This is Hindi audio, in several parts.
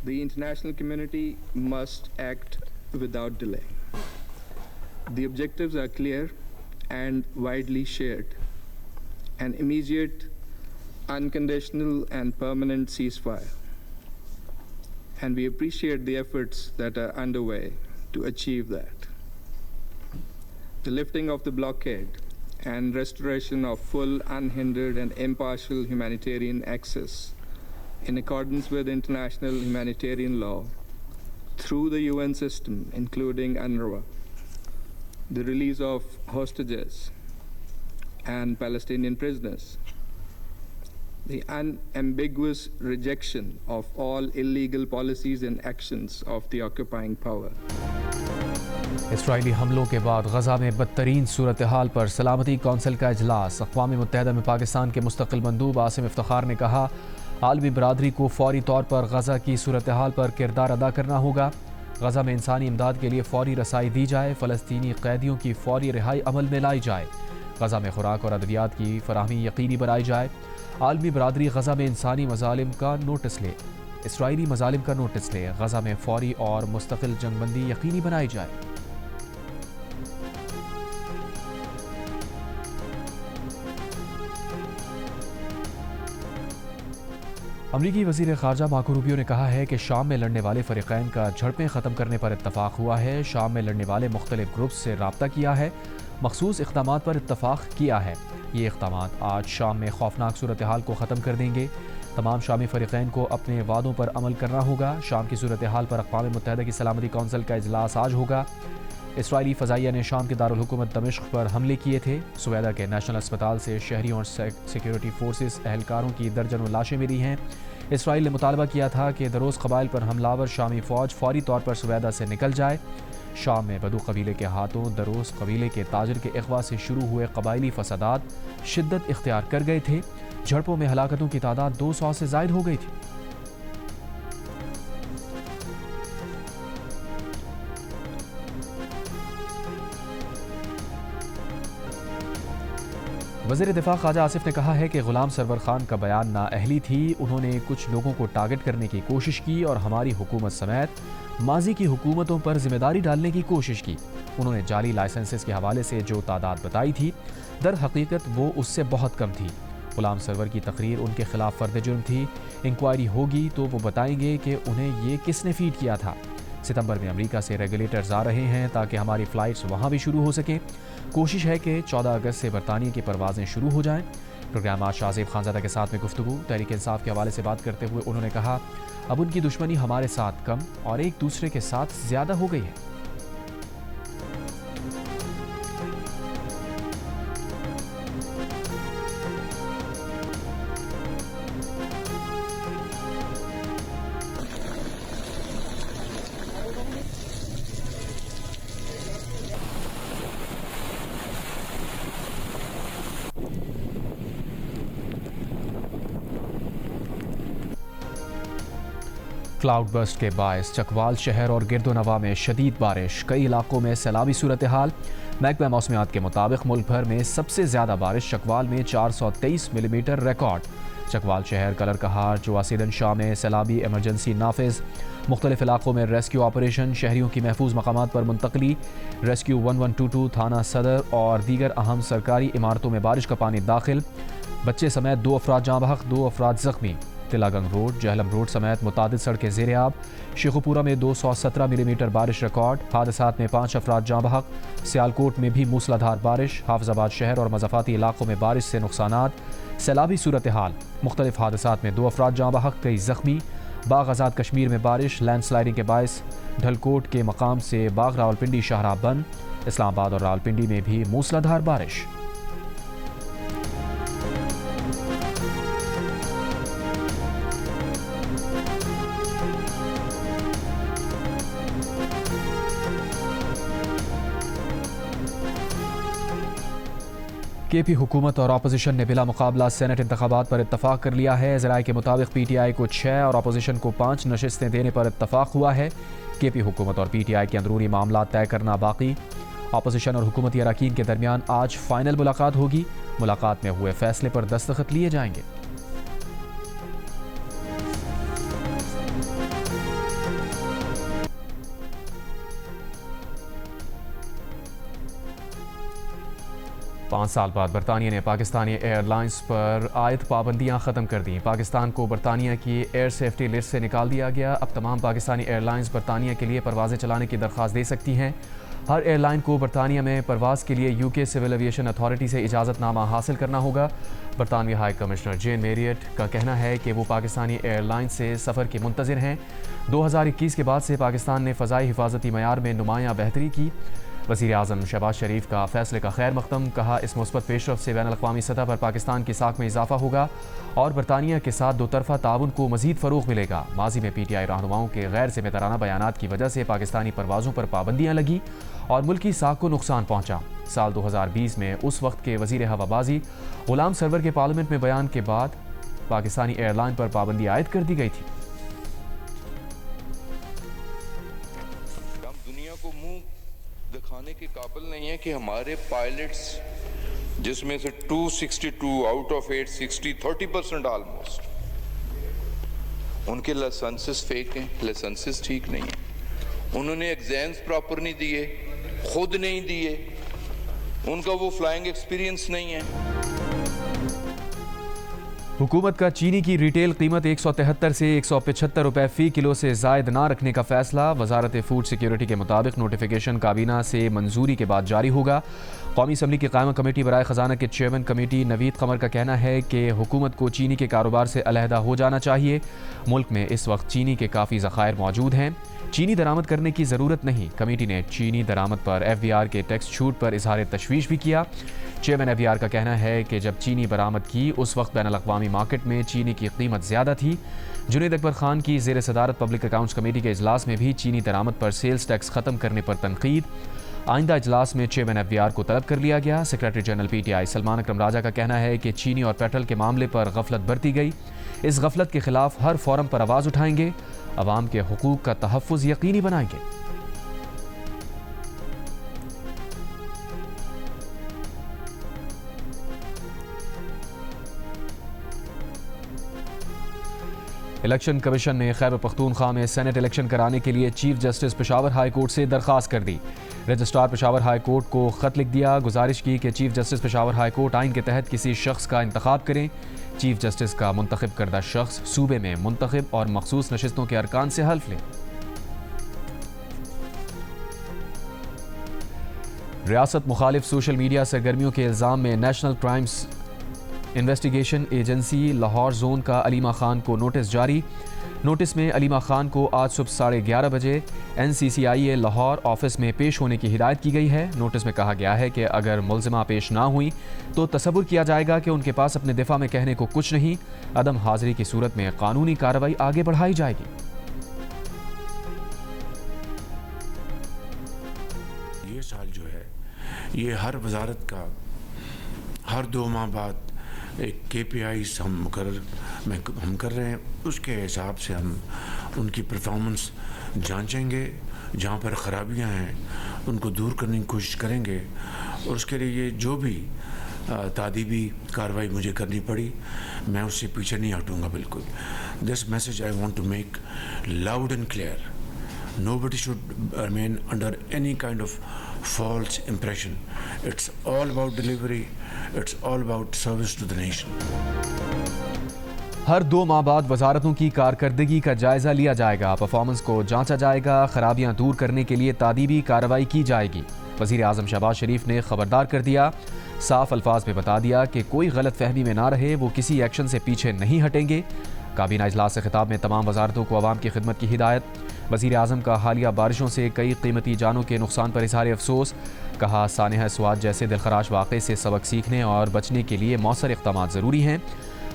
The international community must act without delay. The objectives are clear and widely shared: an immediate, unconditional, and permanent ceasefire. And we appreciate the efforts that are underway to achieve that. The lifting of the blockade and restoration of full, unhindered, and impartial humanitarian access in accordance with international humanitarian law through the UN system, including UNRWA, the release of hostages and Palestinian prisoners, the unambiguous rejection of all illegal policies and actions of the occupying power. Israeli हमलों के बाद गजा में बदतरीन सूरत हाल पर सलामती कौंसिल का इजलास। अक़वाम मुत्तहिदा में पाकिस्तान के मुस्तक़िल मंदूब आसिम इफ्तिखार ने कहा, आलमी बरादरी को फौरी तौर पर गजा की सूरत हाल पर किरदार अदा करना होगा। गजा में इंसानी इमदाद के लिए फौरी रसाई दी जाए, फ़लस्तीनी कैदियों की फौरी रिहाई अमल में लाई जाए, गजा में खुराक और अद्वियात की फराहमी यकीनी बनाई जाए। आलमी बरादरी गजा में इंसानी मज़ालिम का नोटिस ले, इसराइली मज़ालिम का नोटिस ले, गजा में फौरी और मुस्तकिल जंगबंदी यकीनी बनाई जाए। अमरीकी वज़ीर ख़ारजा मार्को रूबियो ने कहा है कि शाम में लड़ने वाले फ़रीक़ैन का झड़पें ख़त्म करने पर इत्तफ़ाक़ हुआ है। शाम में लड़ने वाले मुख्तलिफ़ ग्रुप्स से रब्ता किया है, मख़सूस इक़दामात पर इत्तफ़ाक़ किया है। ये इक़दामात आज शाम में खौफनाक सूरत हाल को ख़त्म कर देंगे। तमाम शामी फ़रीक़ैन को अपने वादों पर अमल करना होगा। शाम की सूरत हाल पर अक़वाम मुत्तहिदा की सलामती कौंसिल का इजलास आज होगा। इसराइली फ़ज़ाइया ने शाम के दारुल दमिश्क पर हमले किए थे। सुवैदा के नेशनल अस्पताल से शहरियों और सिक्योरिटी फोर्सेस एहलकारों की दर्जनों लाशें मिली हैं। इसराइल ने मुतालबा किया था कि दरोज़ कबाइल पर हमलावर शामी फ़ौज फौरी तौर पर सुवैदा से निकल जाए। शाम में बदू कबीले के हाथों दरोज़ कबीले के ताजर के अगवा से शुरू हुए कबाइली फसादात शिद्दत इख्तियार कर गए थे। झड़पों में हलाकतों की तादाद 200 से ज़ायद हो गई थी। वज़ीर दिफ़ा ख्वाजा आसिफ ने कहा है कि ग़ुलाम सरवर ख़ान का बयान नाअहली थी। उन्होंने कुछ लोगों को टारगेट करने की कोशिश की और हमारी हुकूमत समेत माजी की हुकूमतों पर जिम्मेदारी डालने की कोशिश की। उन्होंने जाली लाइसेंसेस के हवाले से जो तादाद बताई थी, दर हकीकत वो उससे बहुत कम थी। ग़ुलाम सरवर की तकरीर उनके खिलाफ फ़र्द जुर्म थी। इंक्वायरी होगी तो वो बताएंगे कि उन्हें ये किसने फ़ीड किया था। सितंबर में अमेरिका से रेगुलेटर्स आ रहे हैं ताकि हमारी फ़्लाइट्स वहाँ भी शुरू हो सकें। कोशिश है कि 14 अगस्त से बरतानिया की परवाज़ें शुरू हो जाएं। प्रोग्राम आज शाहज़ेब खानज़ादा के साथ में गुफ्तगू तहरीक इंसाफ के हवाले से बात करते हुए उन्होंने कहा, अब उनकी दुश्मनी हमारे साथ कम और एक दूसरे के साथ ज़्यादा हो गई है। क्लाउड बर्स्ट के बायस चकवाल शहर और गिरदोनवा में शदीद बारिश, कई इलाकों में सैलाबी सूरत हाल। महकमा मौसमियात के मुताबिक मुल्क भर में सबसे ज़्यादा बारिश चकवाल में 423 मिलीमीटर रिकॉर्ड। चकवाल शहर कलर कहार जोआसीदन शाह में सैलाबी एमरजेंसी नाफिज। मुख्तलिफ इलाकों में रेस्क्यू ऑपरेशन, शहरियों की महफूज मकामात पर मुंतकली। रेस्क्यू 1122 थाना सदर और दीगर अहम सरकारी इमारतों में बारिश का पानी दाखिल। बच्चे समेत 2 अफराद जाँ बहक, 2 अफराद ज़ख्मी। तिलागंग रोड, जहलम रोड समेत मुतादिद सड़कें ज़ेर आब। शेखुपुरा में 217 मिलीमीटर बारिश रिकॉर्ड। हादसात में 5 अफराद जाँ बहक। सियालकोट में भी मूसलाधार बारिश। हाफिजाबाद शहर और मज़ाफ़ाती इलाकों में बारिश से नुकसानात। सैलाबी सूरत हाल, मुख्तलिफ हादसात में 2 अफराद जाँ बहक, कई ज़ख्मी। बाग आज़ाद कश्मीर में बारिश, लैंडस्लाइडिंग के बायस ढलकोट के मकाम से बाग रावलपिंडी शाहराह बंद। इस्लामाबाद और रावलपिंडी में भी मूसलाधार बारिश। केपी हुकूमत और अपोजिशन ने बिला मुकाबला सेनेट इंतखाबात पर इत्तफाक कर लिया है। ज़राए के मुताबिक पीटीआई को 6 और अपोजिशन को 5 नशिस्तें देने पर इत्तफाक हुआ है। केपी हुकूमत और पीटीआई के अंदरूनी मामला तय करना बाकी। अपोजिशन और हुकूमती अरकान के दरमियान आज फाइनल मुलाकात होगी। मुलाकात में हुए फैसले पर दस्तखत लिए जाएंगे। 5 साल बाद बरतानिया ने पाकिस्तानी एयरलाइंस पर आयद पाबंदियां ख़त्म कर दी। पाकिस्तान को बरतानिया की एयर सेफ्टी लिस्ट से निकाल दिया गया। अब तमाम पाकिस्तानी एयरलाइंस बरतानिया के लिए परवाज़ें चलाने की दरख्वास्त दे सकती हैं। हर एयरलाइन को बरतानिया में परवाज़ के लिए यूके सिविल एविएशन अथॉरिटी से इजाज़तनामा हासिल करना होगा। बरतानवी हाई कमिश्नर जेन मेरियट का कहना है कि वो पाकिस्तानी एयरलाइन से सफ़र के मुंतज़िर हैं। 2021 के बाद से पाकिस्तान ने फ़ज़ाई हिफाजती मयार में नुमायाँ बेहतरी की। वज़ीर आज़म शहबाज शरीफ का फ़ैसले का खैर मक़दम। कहा, इस मुस्बत पेशरफ से बैनुल अक़वामी सतह पर पाकिस्तान की साख में इजाफ़ा होगा और बरतानिया के साथ दो तरफ़ा ताउन को मज़ीद फ़रोग़ मिलेगा। माजी में PTI रहनुमाओं के गैर ज़िम्मेदाराना बयानात की वजह से पाकिस्तानी परवाज़ों पर पाबंदियाँ लगी और मुल्की साख को नुकसान पहुँचा। साल 2020 में उस वक्त के वज़ीर हवाबाजी ग़ुलाम सरवर के पार्लियामेंट में बयान के बाद पाकिस्तानी एयरलाइन पर पाबंदी आयद कर दी गई थी। दिखाने के काबिल नहीं है कि हमारे पायलट्स, जिसमें से 262 आउट ऑफ 860, 30% ऑलमोस्ट, उनके लाइसेंसेस फेक हैं, लाइसेंसेस ठीक नहीं है। उन्होंने एग्जाम्स प्रॉपर नहीं दिए, खुद नहीं दिए, उनका वो फ्लाइंग एक्सपीरियंस नहीं है। हुकूमत का चीनी की रिटेल कीमत 173 से 175 रुपए फ़ी किलो से ज़ायद ना रखने का फ़ैसला। वजारत फूड सिक्योरिटी के मुताबिक नोटिफिकेशन काबीना से मंजूरी के बाद जारी होगा। कौमी असम्बली की कायमा कमेटी बराए ख़जाना के चेयरमैन कमेटी नवीद कमर का कहना है कि हुकूमत को चीनी के कारोबार से अलहदा हो जाना चाहिए। मुल्क में इस वक्त चीनी के काफ़ी ज़खायर मौजूद हैं, चीनी दरामद करने की ज़रूरत नहीं। कमेटी ने चीनी दरामद पर FBR के टैक्स छूट पर इजहार तशवीश भी किया। चेयरमैन FBR का कहना है कि जब चीनी बरामद की उस वक्त बैनुल अक़वामी मार्केट में चीनी की कीमत ज़्यादा थी। जुनैद अकबर खान की ज़ेर सदारत पब्लिक अकाउंट्स कमेटी के इजलास में भी चीनी दरामद पर सेल्स टैक्स ख़त्म करने पर तनकीद। आइंदा इजलास में चेयरमैन FBR को तलब कर लिया गया। सेक्रेटरी जनरल PTI सलमान अकरम राजा का कहना है कि चीनी और पेट्रोल के मामले पर गफलत बरती गई। इस गफलत के खिलाफ हर फोरम पर आवाज़ उठाएंगे, अवाम के हुकूक का तहफ़्फ़ुज़ यकीनी बनाएंगे। इलेक्शन कमीशन ने खैबर पख्तूनख्वा में सेनेट इलेक्शन कराने के लिए chief justice Peshawar high court से दरख्वास्त कर दी। रजिस्ट्रार पेशावर हाई कोर्ट को ख़त लिख दिया, गुजारिश की कि chief justice Peshawar high court आइन के तहत किसी शख्स का इंतखाब करें। चीफ जस्टिस का मुंतखब करदा शख्स सूबे में मुंतखब और मखसूस नशिस्तों के अरकान से हल्फ ले। रियासत मुखालिफ सोशल मीडिया सरगर्मियों के इल्ज़ाम में national crimes investigation agency Lahore zone का अलीमा खान को नोटिस जारी। नोटिस में अलीमा खान को आज सुबह 11:30 बजे NCCIA लाहौर ऑफिस में पेश होने की हिदायत की गई है। नोटिस में कहा गया है कि अगर मुल्ज़िमा पेश ना हुई तो तसव्वुर किया जाएगा कि उनके पास अपने दिफा में कहने को कुछ नहीं। अदम हाजिरी की सूरत में कानूनी कार्रवाई आगे बढ़ाई जाएगी। ये साल जो है ये हर वजारत का हर 2 माह बाद एक KPIs हम कर रहे हैं। उसके हिसाब से हम उनकी परफॉर्मेंस जांचेंगे, जहाँ पर ख़राबियाँ हैं उनको दूर करने की कोशिश करेंगे और उसके लिए जो भी तादीबी कार्रवाई मुझे करनी पड़ी मैं उससे पीछे नहीं हटूँगा। बिल्कुल this message I want to make loud and clear. Nobody should remain under any kind of false impression. It's all about delivery. It's all about service to the nation. हर 2 माह बाद वजारतों की कारकर्दगी का जायजा लिया जाएगा, परफॉर्मेंस को जांचा जाएगा, खराबियां दूर करने के लिए तादीबी कार्रवाई की जाएगी। वज़ीर आज़म शहबाज शरीफ ने खबरदार कर दिया, साफ अल्फाज में बता दिया कि कोई गलत फहमी में ना रहे, वो किसी एक्शन से पीछे नहीं हटेंगे। काबीना इजलास से खिताब में तमाम वजारतों को अवाम की खिदमत की हिदायत। वज़ीर आज़म का हालिया बारिशों से कई कीमती जानों के नुकसान पर इज़हार अफसोस। कहा, सानिहा स्वाद जैसे दिलखराश वाक़े से सबक सीखने और बचने के लिए मौसर इक़दामात ज़रूरी हैं।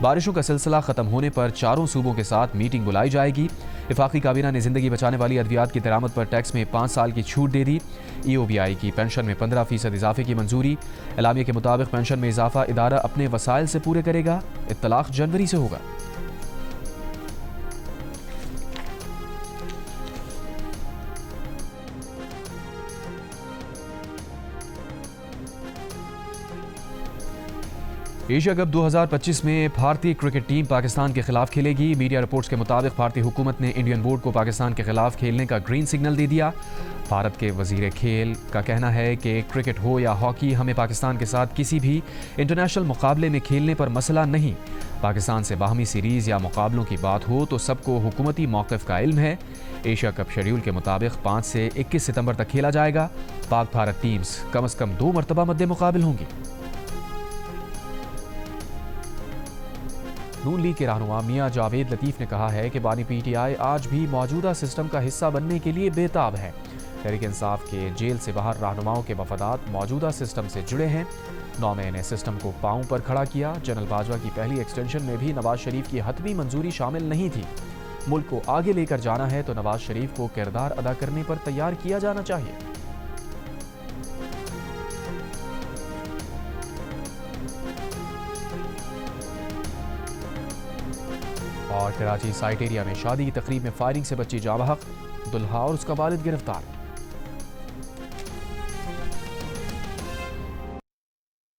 बारिशों का सिलसिला ख़त्म होने पर चारों सूबों के साथ मीटिंग बुलाई जाएगी। वफाकी काबीना ने ज़िंदगी बचाने वाली अद्वियात की दरामद पर टैक्स में 5 साल की छूट दे दी। EOBI की पेंशन में 15% इजाफे की मंजूरी। एलामिया के मुताबिक पेंशन में इजाफा इदारा अपने वसाइल से पूरे करेगा। इत्तलाक़ जनवरी से होगा। एशिया कप 2025 में भारतीय क्रिकेट टीम पाकिस्तान के खिलाफ खेलेगी। मीडिया रिपोर्ट्स के मुताबिक भारतीय हुकूमत ने इंडियन बोर्ड को पाकिस्तान के खिलाफ खेलने का ग्रीन सिग्नल दे दिया। भारत के वजीर खेल का कहना है कि क्रिकेट हो या हॉकी, हमें पाकिस्तान के साथ किसी भी इंटरनेशनल मुकाबले में खेलने पर मसला नहीं। पाकिस्तान से बाहमी सीरीज़ या मुकाबलों की बात हो तो सबको हुकूमती मौक़िफ़ का इल्म है। एशिया कप शेड्यूल के मुताबिक 5 से 21 सितंबर तक खेला जाएगा। पाक भारत टीम्स कम से कम 2 मरतबा मद्दे मुकाबिल होंगी। नून लीग के रहनुमा मियां जावेद लतीफ़ ने कहा है कि बानी PTI आज भी मौजूदा सिस्टम का हिस्सा बनने के लिए बेताब है। तहरीक इंसाफ के जेल से बाहर रहनुमाओं के वफादात मौजूदा सिस्टम से जुड़े हैं। 9 मई ने सिस्टम को पांव पर खड़ा किया। जनरल बाजवा की पहली एक्सटेंशन में भी नवाज शरीफ की हतमी मंजूरी शामिल नहीं थी। मुल्क को आगे लेकर जाना है तो नवाज शरीफ को किरदार अदा करने पर तैयार किया जाना चाहिए। और कराची साइट एरिया में शादी की तकरीब में फायरिंग से बच्ची जाँ बहक, दुल्हा और उसका वालिद गिरफ्तार।